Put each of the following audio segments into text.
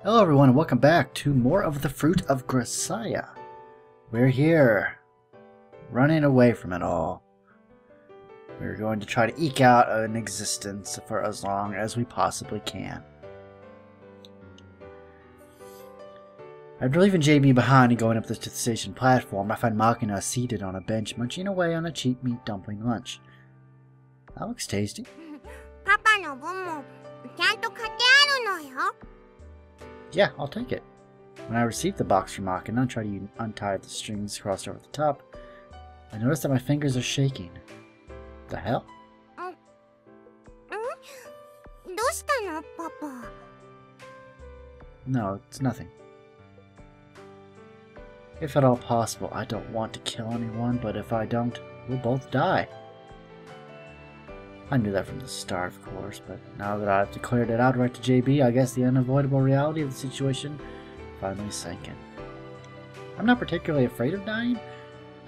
Hello everyone and welcome back to more of the Fruit of Grisaia. We're here, running away from it all. We're going to try to eke out an existence for as long as we possibly can. After leaving JB behind and going up to the station platform, I find Makina seated on a bench munching away on a cheap meat dumpling lunch. That looks tasty. Yeah, I'll take it. When I received the box from Makina and tried to untie the strings crossed over the top, I noticed that my fingers are shaking. The hell? No, it's nothing. If at all possible, I don't want to kill anyone, but if I don't, we'll both die. I knew that from the start, of course, but now that I've declared it outright to JB, I guess the unavoidable reality of the situation finally sank in. I'm not particularly afraid of dying.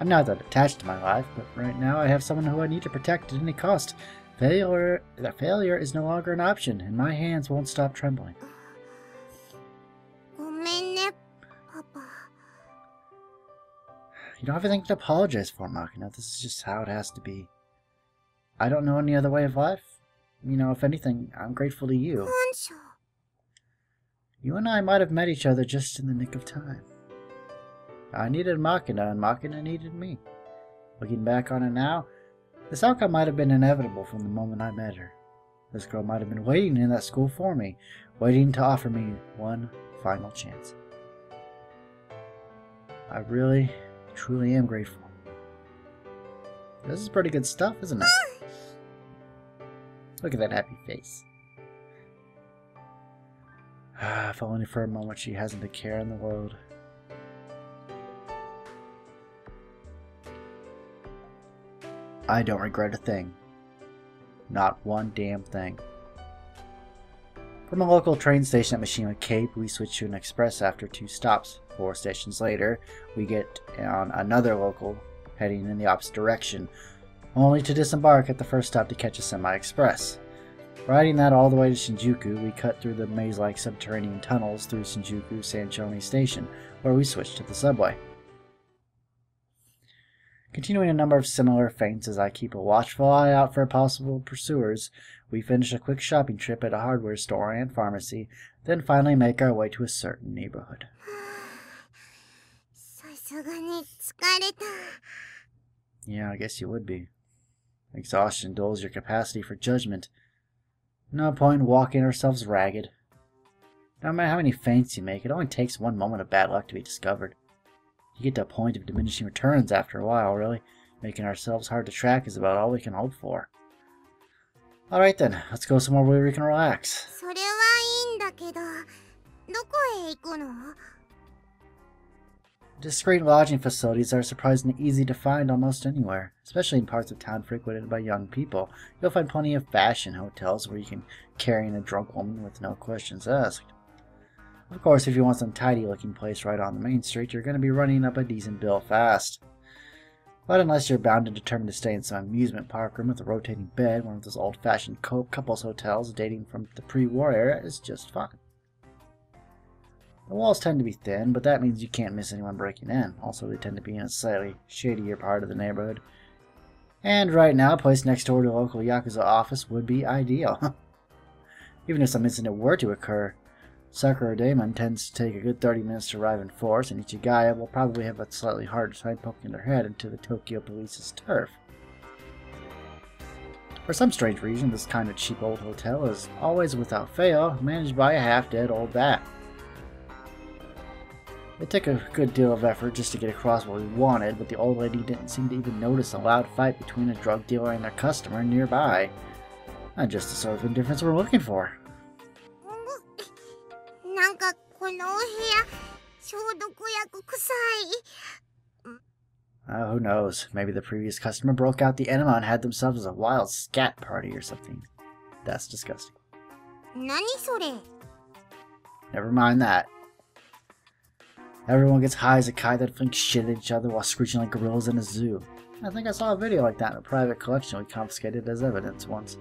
I'm not that attached to my life, but right now I have someone who I need to protect at any cost. Failure is no longer an option, and my hands won't stop trembling. You don't have anything to apologize for, Makina. This is just how it has to be. I don't know any other way of life. You know, if anything, I'm grateful to you. You and I might have met each other just in the nick of time. I needed Makina, and Makina needed me. Looking back on it now, this outcome might have been inevitable from the moment I met her. This girl might have been waiting in that school for me, waiting to offer me one final chance. I really, truly am grateful. This is pretty good stuff, isn't it? Look at that happy face. If only for a moment she hasn't a care in the world. I don't regret a thing. Not one damn thing. From a local train station at Makina Cape, we switch to an express after 2 stops. 4 stations later, we get on another local heading in the opposite direction, only to disembark at the first stop to catch a semi-express. Riding that all the way to Shinjuku, we cut through the maze-like subterranean tunnels through Shinjuku Sanchoni Station, where we switch to the subway. Continuing a number of similar feints as I keep a watchful eye out for possible pursuers, we finish a quick shopping trip at a hardware store and pharmacy, then finally make our way to a certain neighborhood. Yeah, I guess you would be. Exhaustion dulls your capacity for judgment. No point in walking ourselves ragged. No matter how many feints you make, it only takes one moment of bad luck to be discovered. You get to a point of diminishing returns after a while, really. Making ourselves hard to track is about all we can hope for. Alright then, let's go somewhere where we can relax. Discreet lodging facilities are surprisingly easy to find almost anywhere, especially in parts of town frequented by young people. You'll find plenty of fashion hotels where you can carry in a drunk woman with no questions asked. Of course, if you want some tidy-looking place right on the main street, you're going to be running up a decent bill fast. But unless you're bound and determined to stay in some amusement park room with a rotating bed, one of those old-fashioned couples hotels dating from the pre-war era is just fine. The walls tend to be thin, but that means you can't miss anyone breaking in. Also, they tend to be in a slightly shadier part of the neighborhood. And right now, a place next door to a local Yakuza office would be ideal. Even if some incident were to occur, Sakura Daemon tends to take a good 30 minutes to arrive in force, and Ichigaya will probably have a slightly harder time poking their head into the Tokyo police's turf. For some strange reason, this kind of cheap old hotel is always without fail managed by a half-dead old bat. It took a good deal of effort just to get across what we wanted, but the old lady didn't seem to even notice a loud fight between a drug dealer and their customer nearby. Not just the sort of indifference we're looking for. Who knows? Maybe the previous customer broke out the enema and had themselves a wild scat party or something. That's disgusting. Never mind that. Everyone gets high as a kite that flings shit at each other while screeching like gorillas in a zoo. I think I saw a video like that in a private collection we confiscated as evidence once.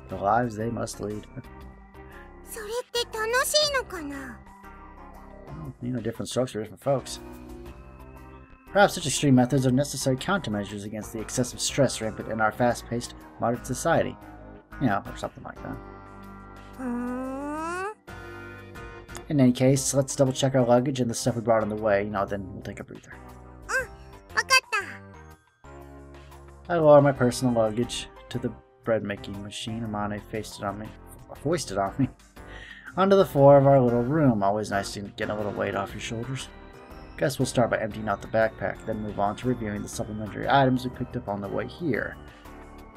The lives they must lead. Different strokes for different folks. Perhaps such extreme methods are necessary countermeasures against the excessive stress rampant in our fast-paced modern society. Or something like that. In any case, let's double-check our luggage and the stuff we brought on the way, then we'll take a breather. I lower my personal luggage to the bread-making machine. Amane foisted on me. Onto the floor of our little room. Always nice to get a little weight off your shoulders. Guess we'll start by emptying out the backpack, then move on to reviewing the supplementary items we picked up on the way here.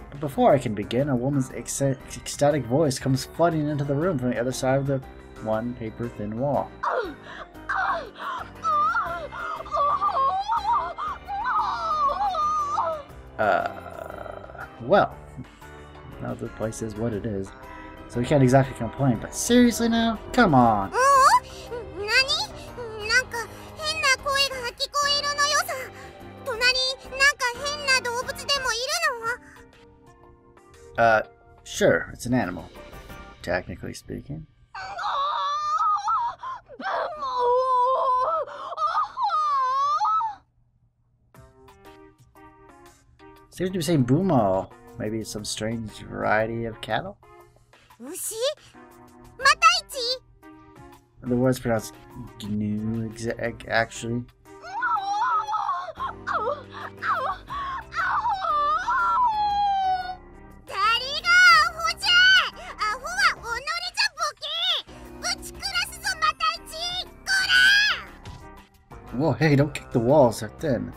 But before I can begin, a woman's ecstatic voice comes flooding into the room from the other side of the one paper-thin wall. Well, now the place is what it is, so we can't exactly complain, but seriously now? Come on! Sure, it's an animal, technically speaking. Seems to be saying Bumo. Maybe it's some strange variety of cattle? The word's pronounced GNU, actually. Whoa, hey, don't kick the walls, they're thin.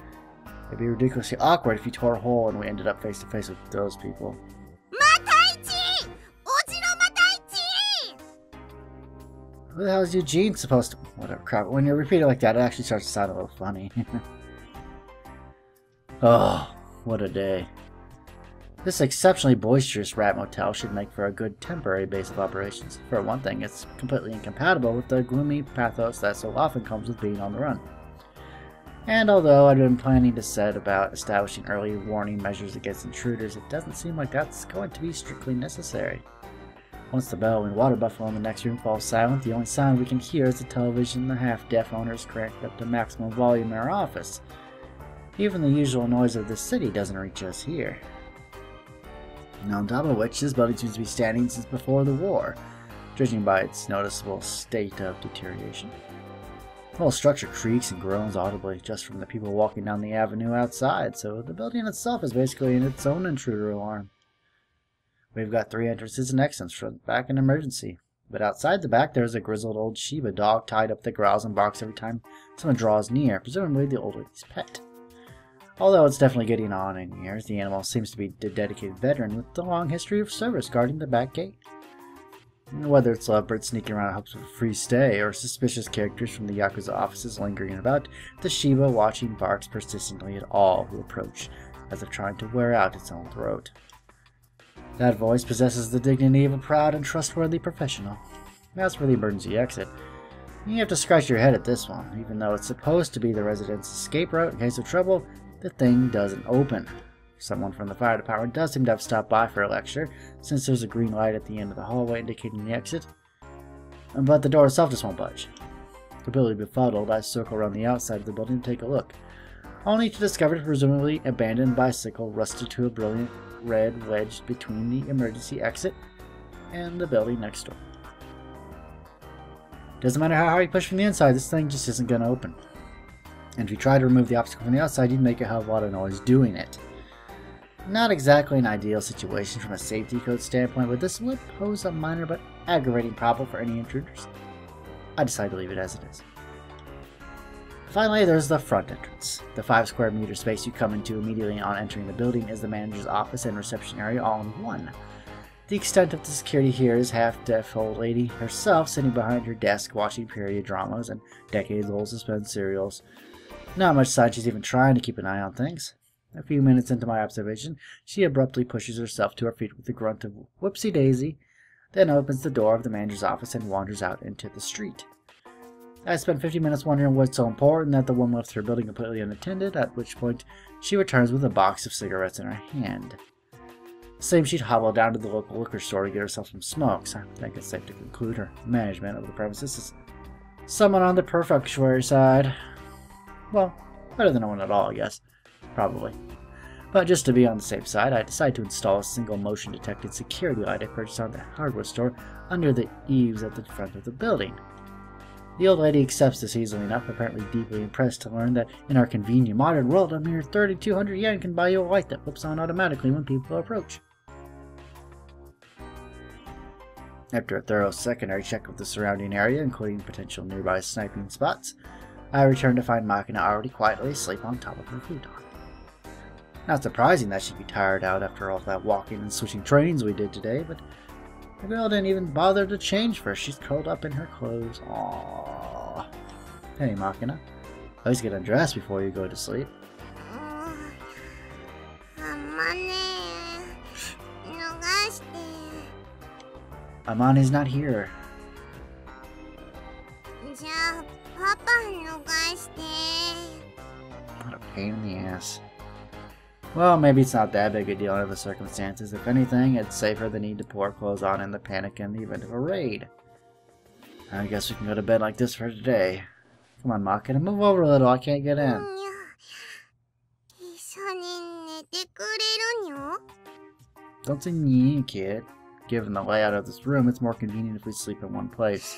It'd be ridiculously awkward if you tore a hole and we ended up face to face with those people. Who the hell is Eugene supposed to... Whatever, crap. When you repeat it like that, it actually starts to sound a little funny. Oh, what a day. This exceptionally boisterous rat motel should make for a good temporary base of operations. For one thing, it's completely incompatible with the gloomy pathos that so often comes with being on the run. And although I'd been planning to set about establishing early warning measures against intruders, it doesn't seem like that's going to be strictly necessary. Once the bellowing water buffalo in the next room falls silent, the only sound we can hear is the television the half-deaf owners cranked up to maximum volume in our office. Even the usual noise of the city doesn't reach us here. And on top of which, this building seems to be standing since before the war, judging by its noticeable state of deterioration. The whole structure creaks and groans audibly just from the people walking down the avenue outside, so the building itself is basically in its own intruder alarm. We've got 3 entrances and exits, front, back, and emergency. But outside the back, there's a grizzled old Shiba dog tied up that growls and barks every time someone draws near, presumably the old lady's pet. Although it's definitely getting on in years, the animal seems to be a dedicated veteran with a long history of service guarding the back gate. Whether it's lovebirds sneaking around in hopes of a free stay, or suspicious characters from the Yakuza offices lingering about, the Shiba watching barks persistently at all who approach, as if trying to wear out its own throat. That voice possesses the dignity of a proud and trustworthy professional. As for the emergency exit, you have to scratch your head at this one. Even though it's supposed to be the resident's escape route in case of trouble, the thing doesn't open. Someone from the fire department does seem to have stopped by for a lecture, since there's a green light at the end of the hallway indicating the exit. But the door itself just won't budge. Completely befuddled, I circle around the outside of the building to take a look, only to discover the presumably abandoned bicycle rusted to a brilliant red wedged between the emergency exit and the building next door. Doesn't matter how hard you push from the inside, this thing just isn't going to open. And if you try to remove the obstacle from the outside, you'd make a hell of a lot of noise doing it. Not exactly an ideal situation from a safety code standpoint, but this would pose a minor but aggravating problem for any intruders. I decided to leave it as it is. Finally, there's the front entrance. The 5 square meter space you come into immediately on entering the building is the manager's office and reception area all in one. The extent of the security here is half-deaf old lady herself sitting behind her desk watching period dramas and decades-old suspense serials. Not much sign she's even trying to keep an eye on things. A few minutes into my observation, she abruptly pushes herself to her feet with a grunt of whoopsie-daisy, then opens the door of the manager's office and wanders out into the street. I spent 50 minutes wondering what's so important that the woman left her building completely unattended, at which point she returns with a box of cigarettes in her hand. Same, she'd hobble down to the local liquor store to get herself some smokes. I think it's safe to conclude her management of the premises is someone on the perfunctory side. Well, better than no one at all, I guess. Probably. But just to be on the safe side, I decided to install a single motion detected security light I purchased on the hardware store under the eaves at the front of the building. The old lady accepts this easily enough, apparently deeply impressed to learn that in our convenient modern world, a mere 3,200 yen can buy you a light that flips on automatically when people approach. After a thorough secondary check of the surrounding area, including potential nearby sniping spots, I returned to find Makina already quietly asleep on top of her futon. Not surprising that she'd be tired out after all that walking and switching trains we did today, but the girl didn't even bother to change first. She's curled up in her clothes. Aww. Hey, Makina. At least get undressed before you go to sleep. Amani's not here. What a pain in the ass. Well, maybe it's not that big a deal under the circumstances. If anything, it's safer than need to pour clothes on in the panic in the event of a raid. I guess we can go to bed like this for today. Come on, Makina, move over a little. I can't get in. Don't say nee, kid. Given the layout of this room, it's more convenient if we sleep in one place.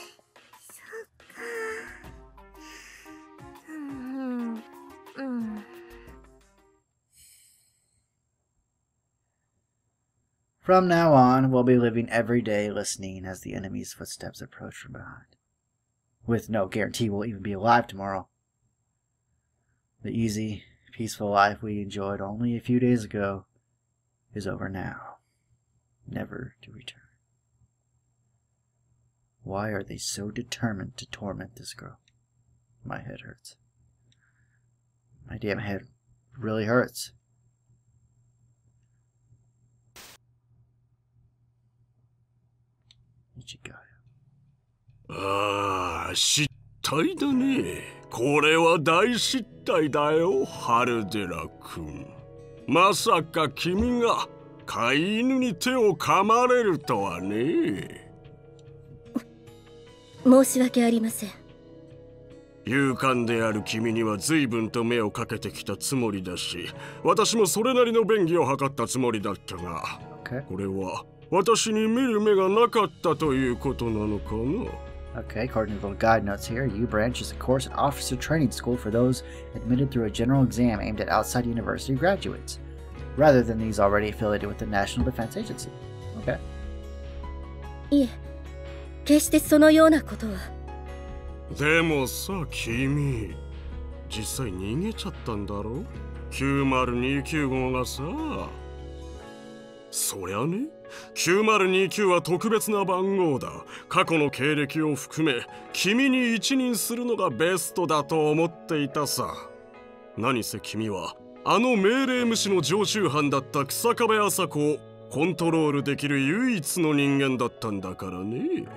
From now on, we'll be living every day listening as the enemy's footsteps approach from behind. With no guarantee we'll even be alive tomorrow. The easy, peaceful life we enjoyed only a few days ago is over now. Never to return. Why are they so determined to torment this girl? My head hurts. My damn head really hurts. Ichigaya. ああ、失態だね。これは大失態だよ、ハルデラ君。まさか君が飼い犬に手を噛まれるとはね。申し訳ありません。勇敢である君には随分と目をかけてきたつもりだし、私もそれなりの便宜を図ったつもりだったが、これは私に見る目がなかったということなのかな。Okay, according to the little guide notes here, U Branch is a course and officer training school for those admitted through a general exam aimed at outside university graduates, rather than these already affiliated with the National Defense Agency. Okay. いえ、決してそのようなことは。でもさ、君、実際逃げちゃったんだろ ?9029 号がさ。そりゃね、9029は特別な番号だ。過去の経歴を含め、君に一任するのがベストだと思っていたさ。何せ君は、あの命令無視の常習犯だった日下部麻子をコントロールできる唯一の人間だったんだからね。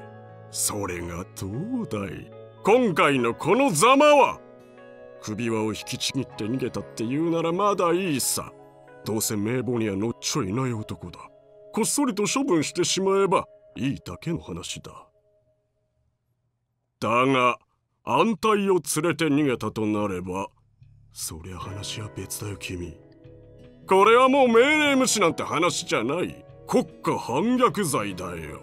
それがどうだい。今回のこのざまは首輪を引きちぎって逃げたって言うならまだいいさ。どうせ名簿には乗っちょいない男だ。こっそりと処分してしまえばいいだけの話だ。だが安泰を連れて逃げたとなればそりゃ話は別だよ君。これはもう命令無視なんて話じゃない。国家反逆罪だよ。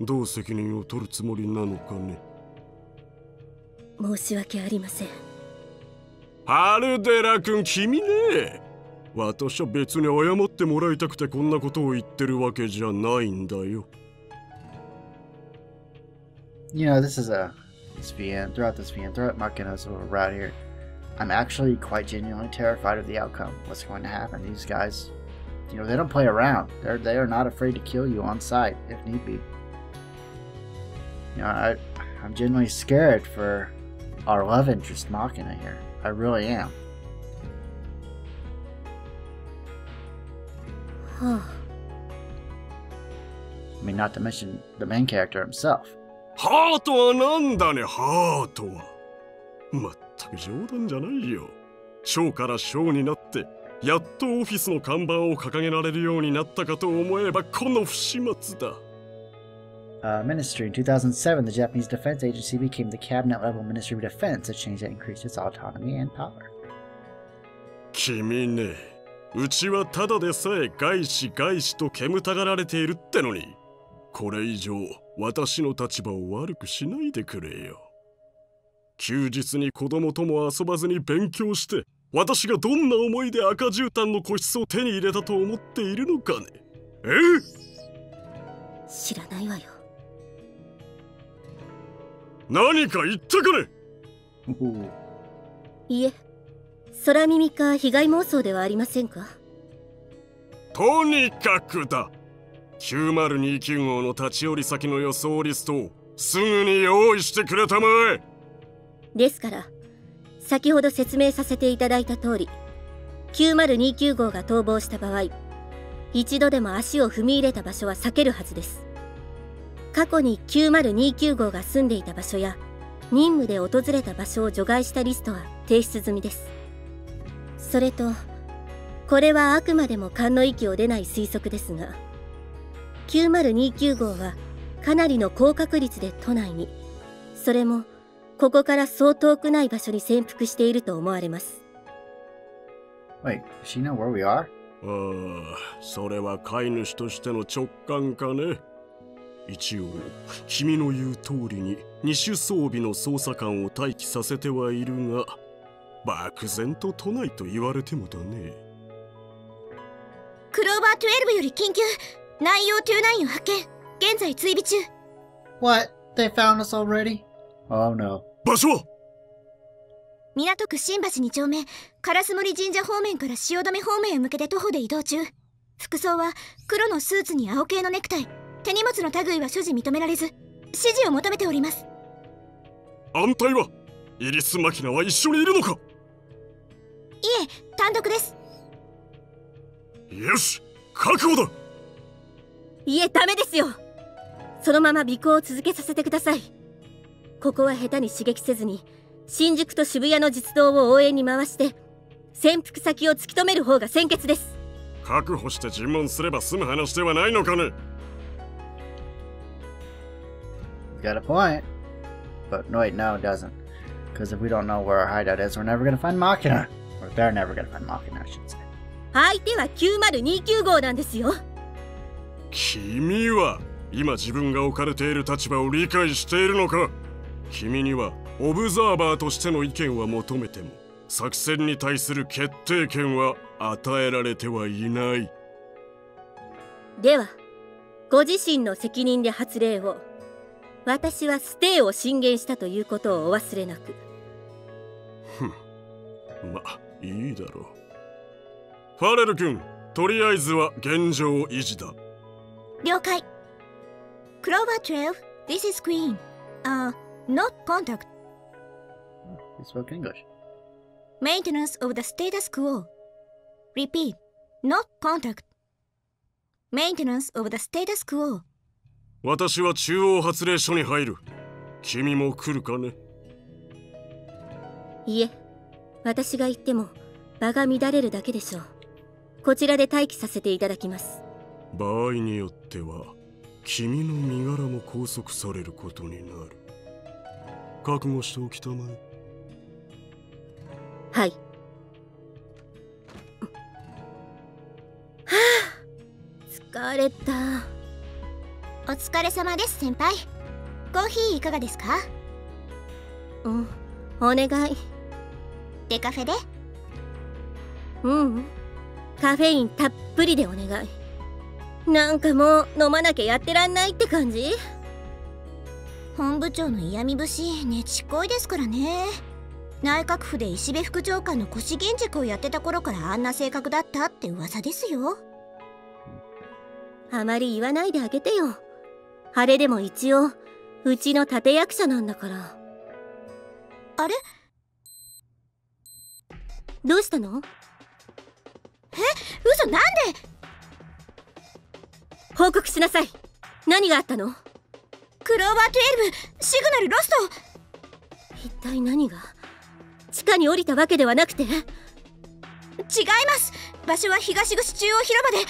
どう責任を取るつもりなのかね。申し訳ありません。ハルデラ君、君ね。私は別に謝ってもらいたくてこんなことを言ってるわけじゃないんだよ。You know, this VN, throughout Makina's little route here, I'm actually quite genuinely terrified of the outcome. What's going to happen? These guys, you know, they don't play around. They are not afraid to kill you on sight if need be. You know, I'm genuinely scared for our love interest Makina here. I really am. I mean, not to mention the main character himself. ハートはなんだね、ハートは。まったく冗談じゃないよ。小から小になってやっとオフィスの看板を掲げられるようになったかと思えばこの不始末だ。Ministry. In 2007, the Japanese Defense Agency became the cabinet-level Ministry of Defense, a change that increased its autonomy and power. 君ね、うちはただでさえ外資外資と煙たがられているってのに、これ以上私の立場を悪くしないでくれよ。休日に子供とも遊ばずに勉強して、私がどんな思いで赤絨毯の個室を手に入れたと思っているのかね。知らないわよ。何か言ったかね。いえ、空耳か被害妄想ではありませんか。とにかくだ。9029号の立ち寄り先の予想リストをすぐに用意してくれたまえ。ですから先ほど説明させていただいた通り、9029号が逃亡した場合、一度でも足を踏み入れた場所は避けるはずです。過去に9029号が住んでいた場所や任務で訪れた場所を除外したリストは提出済みです。それとこれはあくまでも勘の域を出ない推測ですが、9029号はかなりの高確率で都内に、それもここからそう遠くない場所に潜伏していると思われます。Wait, does she know where we are? それは飼い主としての直感かね。一応君の言う通りに二種装備の捜査官を待機させてはいるが、漠然と都内と言われてもだね。クローバー12より緊急、内容29を発見。現在追尾中。 What? They found us already? Oh no. 場所は港区新橋2丁目、烏森神社方面から汐留方面へ向けて徒歩で移動中。服装は黒のスーツに青系のネクタイ。手荷物の類は所持認められず、指示を求めております。安泰はイリス・マキナは一緒にいるのか。いえ、単独です。よし、確保だ。いえ、ダメですよ。そのまま尾行を続けさせてください。ここは下手に刺激せずに、新宿と渋谷の実動を応援に回して潜伏先を突き止める方が先決です。確保して尋問すれば済む話ではないのかね。Got a point. But no, wait, no, it doesn't. Because if we don't know where our hideout is, we're never gonna find Makina. Or they're never gonna find Makina, I should say. 相手は9029号なんですよ。君は今自分が置かれている立場を理解しているのか。君にはオブザーバーとしての意見は求めても、作戦に対する決定権は与えられてはいない。ではご自身の責任で発令を。私はステイを進言したということをお忘れなく。ま、いいだろう。ファレル君、とりあえずは現状維持だ。了解。クローバー12、This is Queen. Not contact. He spoke English. Maintenance of the status quo. Repeat. Not contact. Maintenance of the status quo. 私は中央発令所に入る。君も来るかね。いえ、私が行っても場が乱れるだけでしょう。こちらで待機させていただきます。場合によっては君の身柄も拘束されることになる。覚悟しておきたまえ。はい。はあ、疲れた。お疲れ様です、先輩。コーヒーいかがですか？うん、お願い。デカフェで？うん、カフェインたっぷりでお願い。なんかもう飲まなきゃやってらんないって感じ？本部長の嫌味節ねちっこいですからね。内閣府で石部副長官の腰銀軸をやってた頃からあんな性格だったって噂ですよ。あまり言わないであげてよ。あれでも一応うちの立役者なんだから。あれ？どうしたの？嘘、なんで？報告しなさい。何があったの？クローバー12、シグナルロスト。一体何が？地下に降りたわけではなくて？違います。場所は東口中央広場で。はっ、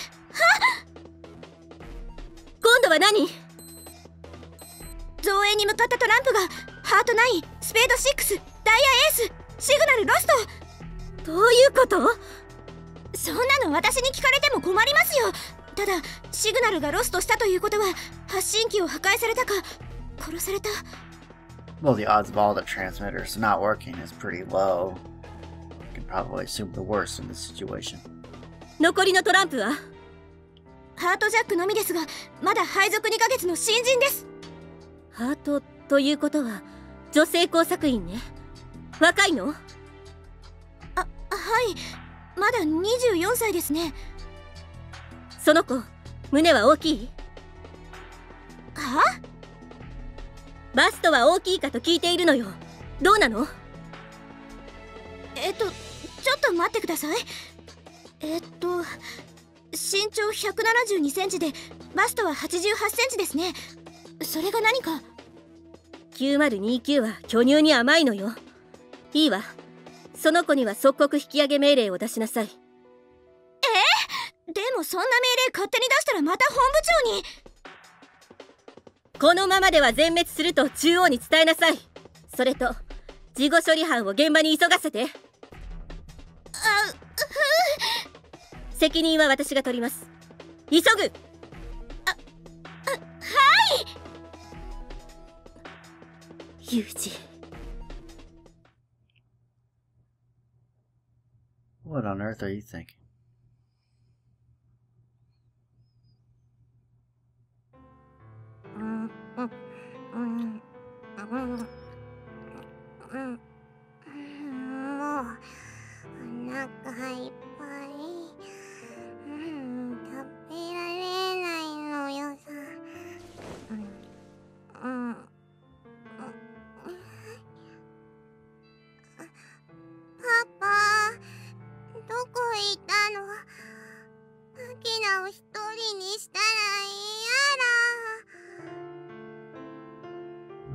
今度は何？造営に向かったトランプがハート9、スペード6、ダイヤエース、シグナルロスト。どういうこと？そんなの私に聞かれても困りますよ。ただシグナルがロストしたということは発信機を破壊されたか殺された。 Well, the odds of all the transmitters not working is pretty low. You can probably assume the worst in this situation. 残りのトランプは？ハートジャックのみですが、まだ配属2ヶ月の新人です。ハートということは女性工作員ね。若いの？はい、まだ24歳ですね。その子、胸は大きい？は？バストは大きいかと聞いているのよ。どうなの？ちょっと待ってください。身長172センチでバストは88センチですね。それが何か？9029は巨乳に甘いのよ。いいわ、その子には即刻引き上げ命令を出しなさい。でもそんな命令勝手に出したらまた本部長に。このままでは全滅すると中央に伝えなさい。それと事後処理班を現場に急がせて。責任は私が取ります。急ぐ。はい。ユージ。What on earth are you thinking?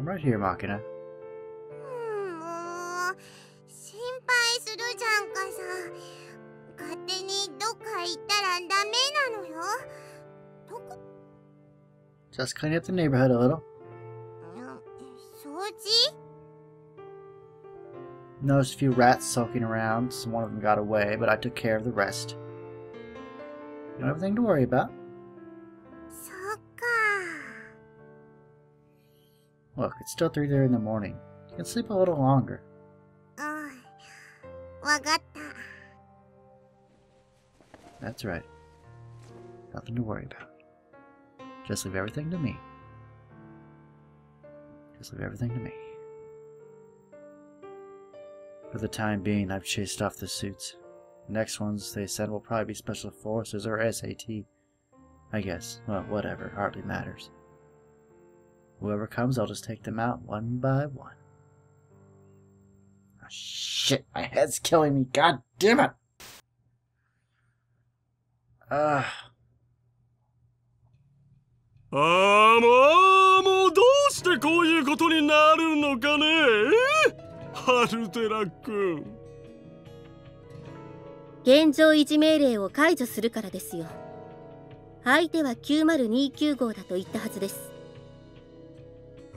I'm right here, Makina. もう心配するじゃんかさ。勝手にどっか行ったらダメなのよ。どこ？ Just cleaning up the neighborhood a little. 掃除？ Noticed a few rats sulking around. So one of them got away, but I took care of the rest. You don't have anything to worry about. そっか。 Look, it's still 3:30 in the morning. You can sleep a little longer. わかった。 That's right. Nothing to worry about. Just leave everything to me. Just leave everything to me. For the time being, I've chased off the suits. The next ones they send will probably be Special Forces or SAT. I guess. Well, whatever. Hardly matters. Whoever comes, I'll just take them out one by one. Oh, shit, my head's killing me. God damn it! Ah. もうどうしてこういうことになるのかね、ハルテラ君。現状維持命令を解除するからですよ。相手は9029号だと言ったはずです。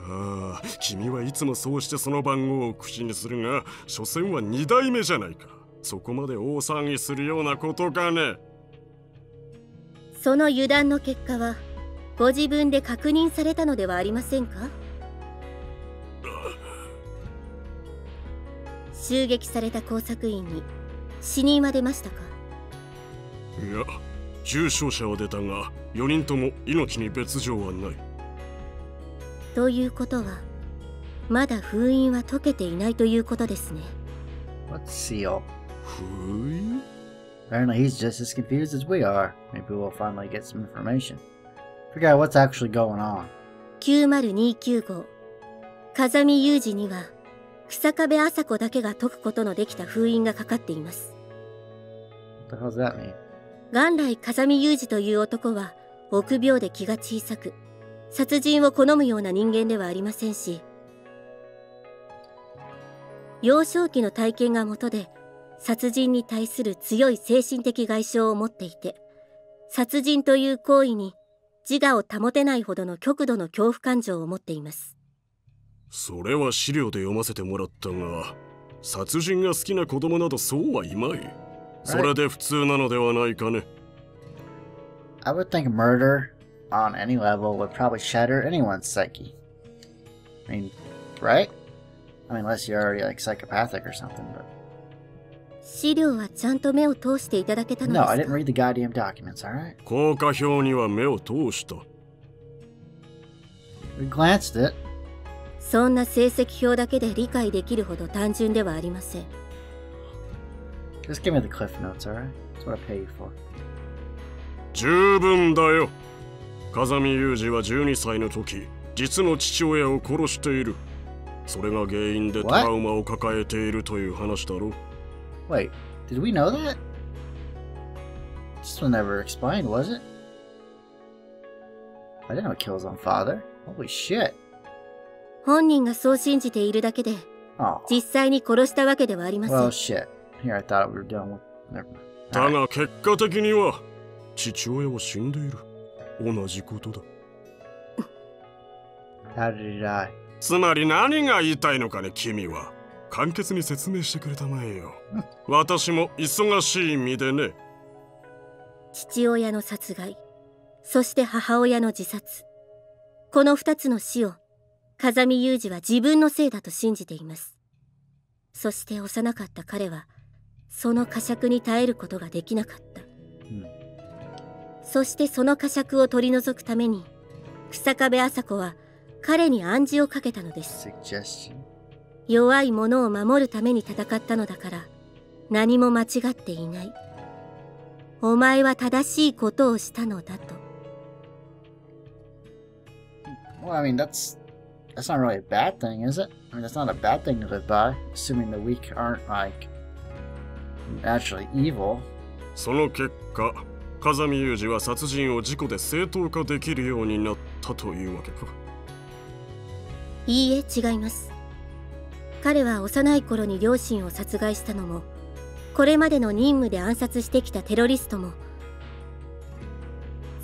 ああ、君はいつもそうしてその番号を口にするが、所詮は2代目じゃないか。そこまで大騒ぎするようなことかね。その油断の結果はご自分で確認されたのではありませんか？襲撃された工作員に死人は出ましたか？いや、重傷者は出たが4人とも命に別状はない。ということはまだ封印は解けていないということですね。 Let's seal. 封印？ Apparently he's just as confused as we are. Maybe we'll finally get some information. Figure out what's actually going on. 9029号風見雄二には草壁麻子だけが解くことのできた封印がかかっています。 What the hell does that mean? 元来風見雄二という男は臆病で気が小さく殺人を好むような人間ではありませんし、幼少期の体験がもとで殺人に対する強い精神的外傷を持っていて、殺人という行為に自我を保てないほどの極度の恐怖感情を持っています。それは資料で読ませてもらったが、殺人が好きな子供などそうはいまい。それで普通なのではないかね。I would think murder on any level would probably shatter anyone's psyche. I mean, right? I mean, unless you're already like psychopathic or something, but... 資料はちゃんと目を通していただけたのです No, か？ I didn't read the goddamn documents, alright? 効果表には目を通した。We glanced it. そんな成績表だけで理解できるほど単純ではありません。Just give me the cliff notes, alright? That's what I pay you for. 十分だよ。風見雄二は12歳の時、実の父親を殺している。それが原因でトラウマを抱えているという話だろう。Wait, did we know that? This was never explained, was it? I didn't know it kills on father. Holy shit. 本人がそう信じているだけで、 Oh. 実際に殺したわけではありません。 Well, shit. Here, I thought we were done with... Never mind. だが結果的には父親は死んでいる。同じことだ。How did he die? つまり何が言いたいのかね、君は。簡潔に説明してくれたまえよ。私も忙しい身でね。父親の殺害、そして母親の自殺。この2つの死を風見雄二は自分のせいだと信じています。そして幼かった彼はその呵責に耐えることができなかった。そしてその呵責を取り除くために日下部麻子は彼に暗示をかけたのです。 Suggestion. 弱い者を守るために戦ったのだから何も間違っていない。お前は正しいことをしたのだと。 Well, I mean, that's not really a bad thing, is it? I mean, that's not a bad thing to live by, assuming the weak aren't, like, naturally evil. その結果、風見雄二は殺人を事故で正当化できるようになったというわけか。いいえ、違います。彼は幼い頃に両親を殺害したのも、これまでの任務で暗殺してきたテロリストも、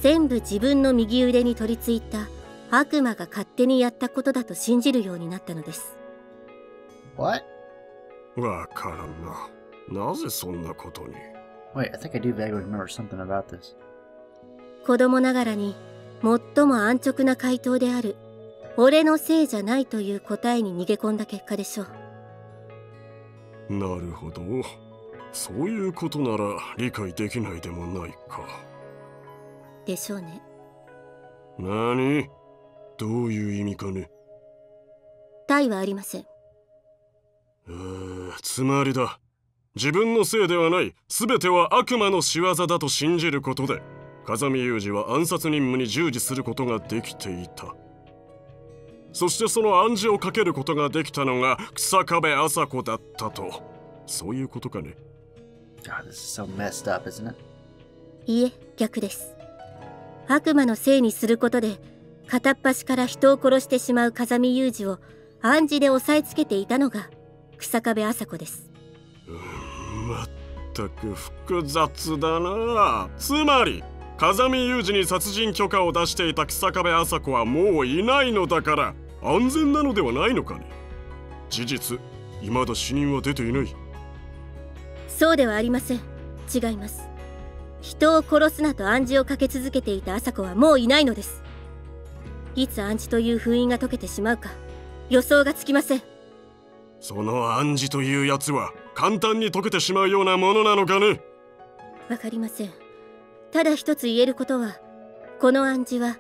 全部自分の右腕に取り付いた悪魔が勝手にやったことだと信じるようになったのです。 What? わからんな。なぜそんなことに。 Wait, I think I do vaguely remember something about this. 子供ながらに最も安直な回答である俺のせいじゃないという答えに逃げ込んだ結果でしょう。なるほど。そういうことなら理解できないでもないか。でしょうね。何？どういう意味かね。他意はありません。つまりだ。自分のせいではない、全ては悪魔の仕業だと信じることで、風見雄二は暗殺任務に従事することができていた。そしてその暗示をかけることができたのが日下部麻子だったと。そういうことかね。God, this is so messed up, isn't it? いいえ、逆です。悪魔のせいにすることで片っ端から人を殺してしまう風見雄二を暗示で押さえつけていたのが日下部麻子です。まったく複雑だな。つまり風見雄二に殺人許可を出していた日下部麻子はもういないのだから安全なのではないのかね。事実、未だ死人は出ていない。そうではありません。違います。人を殺すなと暗示をかけ続けていた麻子はもういないのです。いつ暗示という封印が解けてしまうか予想がつきません。その暗示というやつは簡単に解けてしまうようなものなのかね。わかりません。ただ一つ言えることは、この暗示は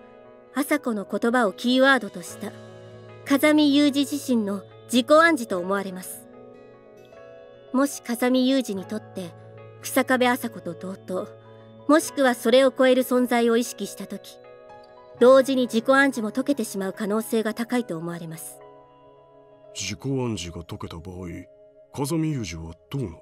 麻子の言葉をキーワードとした風見雄二自身の自己暗示と思われます。もし風見雄二にとって日下部麻子と同等、もしくはそれを超える存在を意識したとき、同時に自己暗示も解けてしまう可能性が高いと思われます。自己暗示が解けた場合、風見雄二はどうなる？